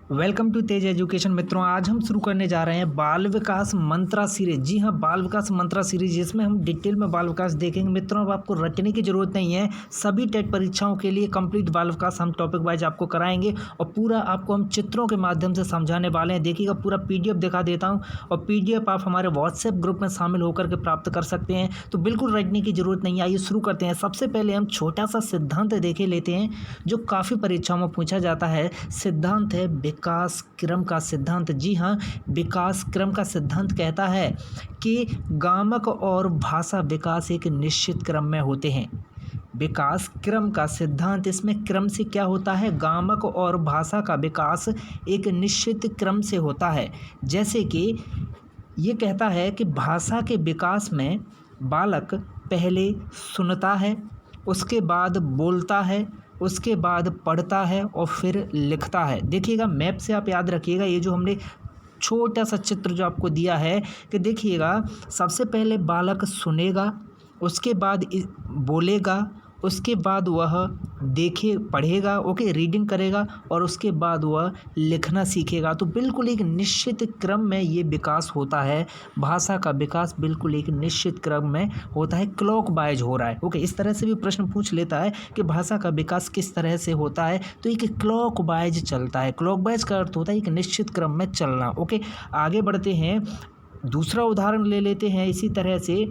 Welcome to Tej education. मित्रों, आज हम शुरू करने जा रहे हैं बाल विकास मंत्रा सीरीज। जी हाँ, बाल विकास मंत्रा सीरीज, जिसमें हम डिटेल में बाल विकास देखेंगे। मित्रों, अब आपको रटने की जरूरत नहीं है। सभी टेट परीक्षाओं के लिए कंप्लीट बाल विकास हम टॉपिक वाइज आपको कराएंगे और पूरा आपको हम चित्रों के माध्यम से समझाने वाले हैं। देखिएगा, पूरा पीडीएफ दिखा देता हूँ और पीडीएफ आप हमारे व्हाट्सएप ग्रुप में शामिल होकर के प्राप्त कर सकते हैं। तो बिल्कुल रटने की जरूरत नहीं है। आइए शुरू करते हैं। सबसे पहले हम छोटा सा सिद्धांत देखे लेते हैं जो काफ़ी परीक्षाओं में पूछा जाता है। सिद्धांत है विकास क्रम का सिद्धांत। जी हाँ, विकास क्रम का सिद्धांत कहता है कि गामक और भाषा विकास एक निश्चित क्रम में होते हैं। विकास क्रम का सिद्धांत, इसमें क्रम से क्या होता है, गामक और भाषा का विकास एक निश्चित क्रम से होता है। जैसे कि ये कहता है कि भाषा के विकास में बालक पहले सुनता है, उसके बाद बोलता है, उसके बाद पढ़ता है और फिर लिखता है। देखिएगा, मैप से आप याद रखिएगा, ये जो हमने छोटा सा चित्र जो आपको दिया है कि देखिएगा, सबसे पहले बालक सुनेगा, उसके बाद बोलेगा, उसके बाद वह पढ़ेगा, ओके, रीडिंग करेगा और उसके बाद वह लिखना सीखेगा। तो बिल्कुल एक निश्चित क्रम में ये विकास होता है। भाषा का विकास बिल्कुल एक निश्चित क्रम में होता है, क्लॉक वाइज हो रहा है। ओके, इस तरह से भी प्रश्न पूछ लेता है कि भाषा का विकास किस तरह से होता है, तो एक क्लॉक वाइज चलता है। क्लॉक वाइज का अर्थ होता है एक निश्चित क्रम में चलना। ओके, आगे बढ़ते हैं, दूसरा उदाहरण ले लेते हैं इसी तरह से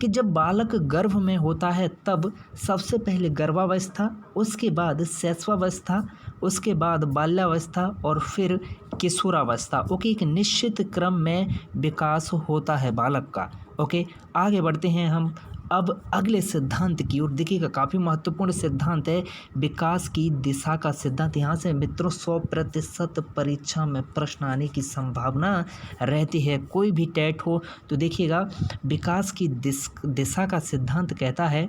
कि जब बालक गर्भ में होता है तब सबसे पहले गर्भावस्था, उसके बाद शैशवावस्था, उसके बाद बाल्यावस्था और फिर किशोरावस्था। ओके, एक निश्चित क्रम में विकास होता है बालक का। ओके, आगे बढ़ते हैं हम अब अगले सिद्धांत की ओर। देखिएगा, काफ़ी महत्वपूर्ण सिद्धांत है विकास की दिशा का सिद्धांत। यहाँ से मित्रों 100% परीक्षा में प्रश्न आने की संभावना रहती है, कोई भी टेट हो। तो देखिएगा, विकास की दिशा का सिद्धांत कहता है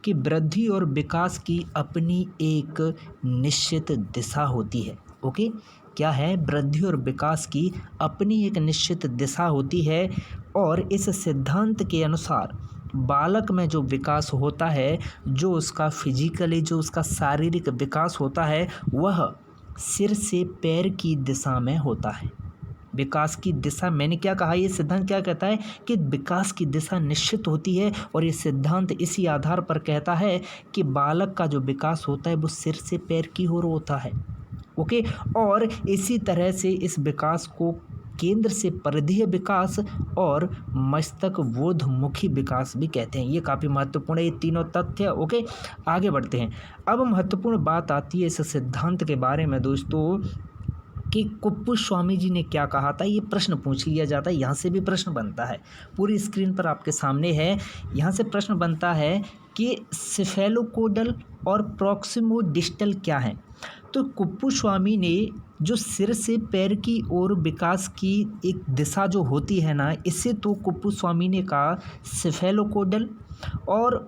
कि वृद्धि और विकास की अपनी एक निश्चित दिशा होती है। ओके, क्या है, वृद्धि और विकास की अपनी एक निश्चित दिशा होती है। और इस सिद्धांत के अनुसार बालक में जो विकास होता है, जो उसका फिजिकली, जो उसका शारीरिक विकास होता है, वह सिर से पैर की दिशा में होता है। विकास की दिशा, मैंने क्या कहा, ये सिद्धांत क्या कहता है कि विकास की दिशा निश्चित होती है। और ये सिद्धांत इसी आधार पर कहता है कि बालक का जो विकास होता है वो सिर से पैर की ओर होता है। ओके, और इसी तरह से इस विकास को केंद्र से परिधीय विकास और मस्तक बोधमुखी विकास भी कहते हैं। ये काफ़ी महत्वपूर्ण है, ये तीनों तथ्य। ओके, आगे बढ़ते हैं। अब महत्वपूर्ण बात आती है इस सिद्धांत के बारे में दोस्तों कि कुप्पुस्वामी जी ने क्या कहा था। ये प्रश्न पूछ लिया जाता है, यहाँ से भी प्रश्न बनता है, पूरी स्क्रीन पर आपके सामने है। यहाँ से प्रश्न बनता है कि सिफेलोकोडल और प्रॉक्सिमोडिस्टल क्या है। तो कुप्पुस्वामी ने जो सिर से पैर की ओर विकास की एक दिशा जो होती है ना, इसे तो कुप्पुस्वामी ने कहा सिफेलोकोडल, और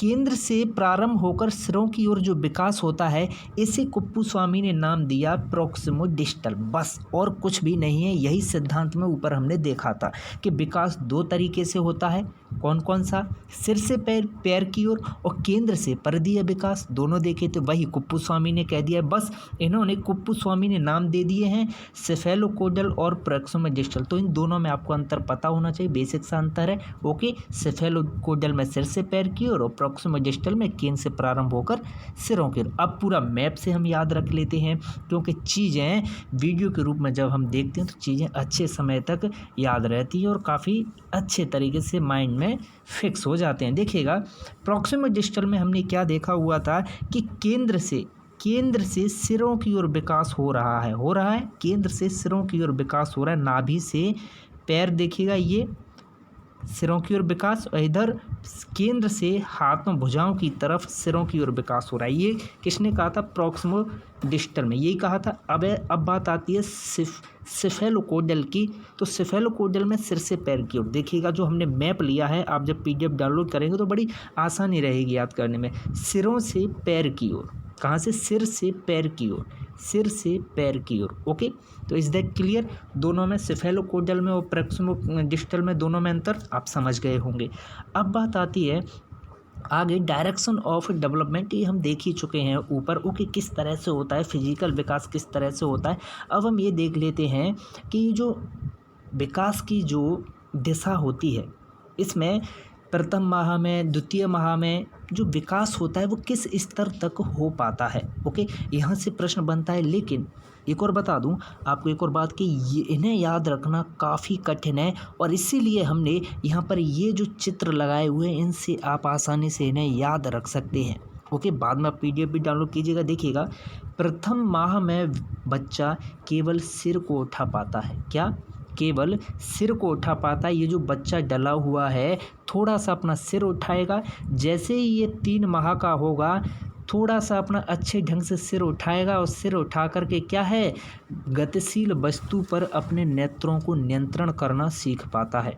केंद्र से प्रारंभ होकर सिरों की ओर जो विकास होता है, इसे कुप्पुस्वामी ने नाम दिया प्रॉक्सिमोडिस्टल। बस, और कुछ भी नहीं है। यही सिद्धांत में ऊपर हमने देखा था कि विकास दो तरीके से होता है। कौन कौन सा, सिर से पैर की ओर और केंद्र से परिधीय विकास, दोनों देखे थे, वही कुप्पुस्वामी ने कह दिया। बस, इन्होंने कुप्पुस्वामी ने नाम दे दिए हैं सिफेलोकोडल और प्रॉक्सिमोडिस्टल। तो इन दोनों में आपको अंतर पता होना चाहिए, बेसिक सा अंतर है। ओके, सिफेलोकोडल में सिर से पैर की ओर और प्रॉक्सिमोडिस्टल में केंद्र से प्रारंभ होकर सिरों की ओर। अब पूरा मैप से हम याद रख लेते हैं, क्योंकि चीज़ें वीडियो के रूप में जब हम देखते हैं तो चीज़ें अच्छे समय तक याद रहती है और काफ़ी अच्छे तरीके से माइंड में फिक्स हो जाते हैं। देखिएगा, प्रॉक्सिमोडिस्टल में हमने क्या देखा हुआ था कि केंद्र से सिरों की ओर विकास हो रहा है, केंद्र से सिरों की ओर विकास हो रहा है। नाभि से पैर, देखिएगा, ये सिरों की ओर विकास, और इधर केंद्र से हाथों भुजाओं की तरफ सिरों की ओर विकास हो रहा है। ये किसने कहा था, प्रॉक्सिमोडिस्टल में यही कहा था। अब बात आती है सिफेलोकोडल की। तो सिफेलोकोडल में सिर से पैर की ओर, देखिएगा, जो हमने मैप लिया है, आप जब पीडीएफ डाउनलोड करेंगे तो बड़ी आसानी रहेगी याद करने में। सिरों से पैर की ओर, कहाँ से, सिर से पैर की ओर, सिर से पैर की ओर। ओके, तो इज दैट क्लियर। दोनों में, सिफेलोकोडल में और प्रॉक्सिमोडिस्टल में, दोनों में अंतर आप समझ गए होंगे। अब बात आती है आगे डायरेक्शन ऑफ डेवलपमेंट ये हम देख ही चुके हैं ऊपर, ओके, किस तरह से होता है, फिजिकल विकास किस तरह से होता है। अब हम ये देख लेते हैं कि जो विकास की जो दिशा होती है, इसमें प्रथम माह में, द्वितीय माह में जो विकास होता है वो किस स्तर तक हो पाता है, ओके, यहाँ से प्रश्न बनता है। लेकिन एक और बता दूं आपको एक और बात कि ये इन्हें याद रखना काफ़ी कठिन है, और इसीलिए हमने यहाँ पर ये जो चित्र लगाए हुए हैं इनसे आप आसानी से इन्हें याद रख सकते हैं, ओके। बाद में आप PDF भी डाउनलोड कीजिएगा, देखिएगा। प्रथम माह में बच्चा केवल सिर को उठा पाता है, क्या, केवल सिर को उठा पाता है। ये जो बच्चा डला हुआ है थोड़ा सा अपना सिर उठाएगा, जैसे ही ये 3 माह का होगा थोड़ा सा अपना अच्छे ढंग से सिर उठाएगा, और सिर उठा करके क्या है, गतिशील वस्तु पर अपने नेत्रों को नियंत्रण करना सीख पाता है।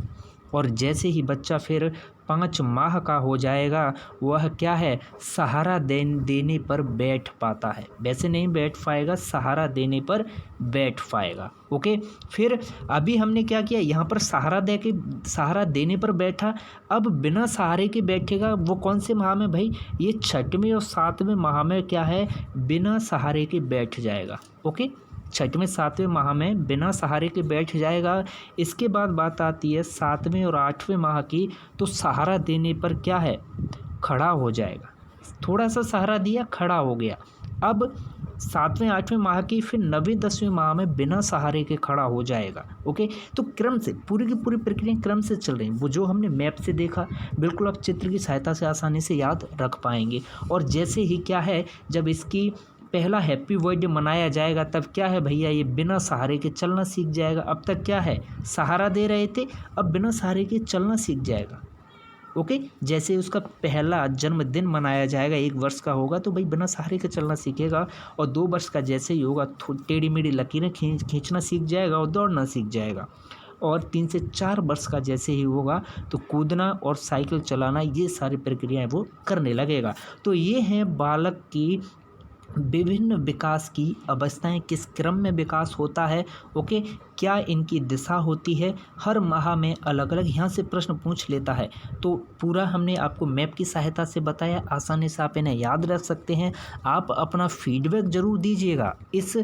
और जैसे ही बच्चा फिर 5 माह का हो जाएगा वह क्या है, सहारा देने पर बैठ पाता है, वैसे नहीं बैठ पाएगा, सहारा देने पर बैठ पाएगा, ओके। फिर अभी हमने क्या किया, यहाँ पर सहारा देने पर बैठा। अब बिना सहारे के बैठेगा, वो कौन से माह में भाई, ये 6वें और 7वें माह में क्या है, बिना सहारे के बैठ जाएगा, ओके। 6वें 7वें माह में बिना सहारे के बैठ जाएगा। इसके बाद बात आती है 7वें और 8वें माह की, तो सहारा देने पर क्या है, खड़ा हो जाएगा। थोड़ा सा सहारा दिया, खड़ा हो गया। अब 7वें 8वें माह की फिर 9वें 10वें माह में बिना सहारे के खड़ा हो जाएगा, ओके। तो क्रम से पूरी की पूरी प्रक्रिया क्रम से चल रही है। वो जो हमने मैप से देखा बिल्कुल आप चित्र की सहायता से आसानी से याद रख पाएंगे। और जैसे ही क्या है, जब इसकी पहला हैप्पी बर्थडे मनाया जाएगा तब क्या है भैया, ये बिना सहारे के चलना सीख जाएगा। अब तक क्या है, सहारा दे रहे थे, अब बिना सहारे के चलना सीख जाएगा, ओके। जैसे उसका पहला जन्मदिन मनाया जाएगा, 1 वर्ष का होगा तो भाई बिना सहारे के चलना सीखेगा, और 2 वर्ष का जैसे ही होगा टेढ़ी मेढ़ी लकीरें खींचना सीख जाएगा और दौड़ना सीख जाएगा। और 3 से 4 वर्ष का जैसे ही होगा तो कूदना और साइकिल चलाना, ये सारी प्रक्रियाएं वो करने लगेगा। तो ये हैं बालक की विभिन्न विकास की अवस्थाएं, किस क्रम में विकास होता है, ओके, क्या इनकी दिशा होती है, हर माह में अलग अलग यहाँ से प्रश्न पूछ लेता है। तो पूरा हमने आपको मैप की सहायता से बताया, आसानी से आप इन्हें याद रख सकते हैं। आप अपना फीडबैक ज़रूर दीजिएगा इस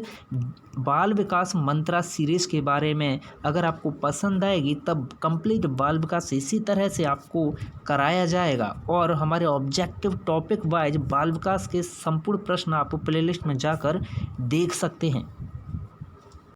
बाल विकास मंत्रा सीरीज़ के बारे में। अगर आपको पसंद आएगी तब कंप्लीट बाल विकास इसी तरह से आपको कराया जाएगा, और हमारे ऑब्जेक्टिव टॉपिक वाइज बाल विकास के संपूर्ण प्रश्न आप प्लेलिस्ट में जाकर देख सकते हैं।